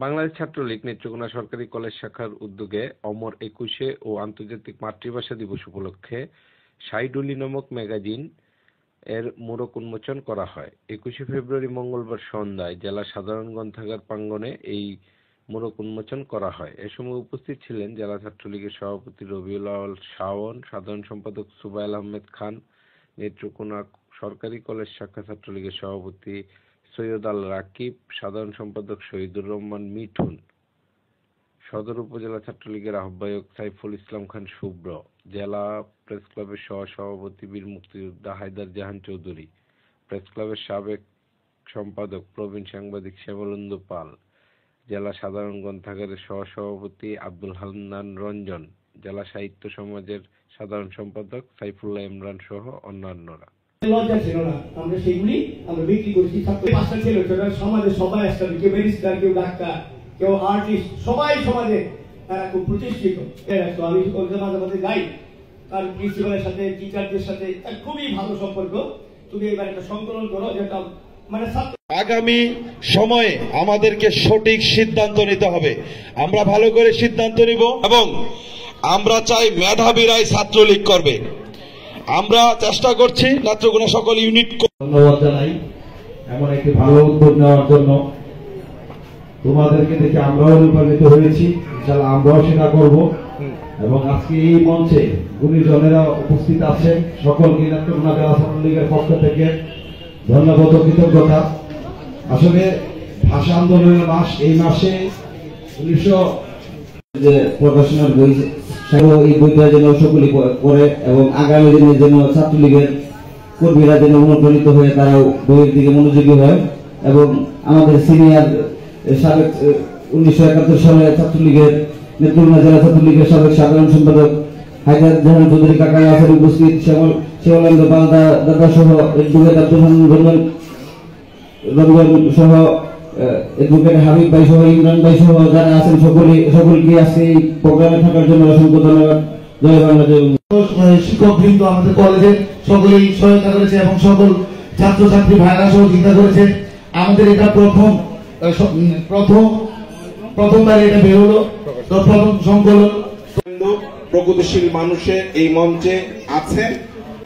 বাংলাদেশ ছাত্রলীগ নেত্রকোনা সরকারি কলেজ শাখার উদ্যোগে অমর ২১শে ও আন্তর্জাতিক মাতৃভাষা দিবস উপলক্ষে সাইডুলি নামক ম্যাগাজিন এর মোড়ক উন্মোচন করা হয়। ২১শে ফেব্রুয়ারি মঙ্গলবার সন্ধ্যায় জেলা সাধারণ গ্রন্থাগার প্রাঙ্গণে এই মোড়ক উন্মোচন করা হয়। এ সময় উপস্থিত ছিলেন জেলা ছাত্রলীগের সভাপতি রবিউল আউয়াল শাওন, সাধারণ সম্পাদক সুবাইল আহমেদ খান, নেত্রকোনা সরকারি কলেজ শাখা ছাত্রলীগের সভাপতি সৈয়দ আল রাকিব, সাধারণ সম্পাদক শহীদুর রহমান মিঠুন, সদর উপজেলা ছাত্রলীগের আহ্বায়ক সাইফুল ইসলাম খান শুভ্র, জেলা প্রেস ক্লাবের সহ-সভাপতি বীর মুক্তিযোদ্ধা হায়দার জাহান চৌধুরী, প্রেস ক্লাবের সাবেক সম্পাদক প্রবীণ সাংবাদিক শ্যামলেন্দু পাল, জেলা সাধারণ গ্রন্থাগারের সহ-সভাপতি আব্দুল হান্নান রঞ্জন, জেলা সাহিত্য সমাজের সাধারণ সম্পাদক সাইফুল্লাহ ইমরান সহ অন্যান্যরা। লজ্জা ছিল না, আমরা সেগুলি আমরা বিক্রি করেছি। পাঁচটা ছিল সমাজের সবাই আসতে, কেউ ব্যারিস্টার, কেউ ডাক্তার, কেউ আর্টিস্ট, সবাই সমাজে তারা খুব প্রতিষ্ঠিত। আমি মাঝে মাঝে যাই, তার প্রিন্সিপালের সাথে টিচারদের সাথে খুবই ভালো সম্পর্ক। তুমি এবার একটা সংকলন করো, যেটা মানে আগামী সময়ে আমাদেরকে সঠিক সিদ্ধান্ত নিতে হবে। আমরা ভালো করে সিদ্ধান্ত নিব এবং আমরা চাই মেধাবীরাই ছাত্রলীগ করবে। আমরা চেষ্টা করছি নেত্রকোনা সকল ইউনিট। ধন্যবাদ জানাই এমন একটি ভালো উদ্যোগ নেওয়ার জন্য। তোমাদেরকে দেখে আমরাও অনুপ্রাণিত হয়েছি, ইনশাআল্লাহ আমরাও সেটা করব। এবং আজকে এই মঞ্চে গুণীজনেরা উপস্থিত আছেন, সকলকে নেত্রকোনা জেলা ছাত্রলীগের পক্ষ থেকে ধন্যবাদ ও কৃতজ্ঞতা। আসলে ভাষা আন্দোলনের মাস, এই মাসে 1900 প্রকাশনার বই, এই বইটা যেন সকলে পড়ে এবং আগামী দিনে যেন ছাত্রলীগের কর্মীরা যেন অনুপ্রাণিত হয়ে তারাও বইয়ের দিকে মনোযোগী হয়। এবং আমাদের সিনিয়র সাবেক 1971 সালে ছাত্রলীগের নেত্রকোনা জেলা ছাত্রলীগের সাবেক সাধারণ সম্পাদক হায়দার জাহান চৌধুরী কাকা আছেন উপস্থিত, শ্যামলেন্দু পাল দাদা সহ এডভোকেট আব্দুল হান্নান রঞ্জন সহ এডভোকেট হাবিব ভাই সহ ইমরান ভাই সহ যারা আছেন সকলকে আজকে এই প্রোগ্রামে থাকার জন্য অসংখ্য ধন্যবাদ। জয় বাংলা, জয় শিক্ষকবৃন্দ আমাদের কলেজের সকলেই সহায়তা করেছে এবং সকল ছাত্রছাত্রী ভাইরা সহযোগিতা করেছে। আমাদের এটা প্রথমবার এটা বেরোলো, প্রথম সংকলন। প্রগতিশীল মানুষের এই মঞ্চে আছেন।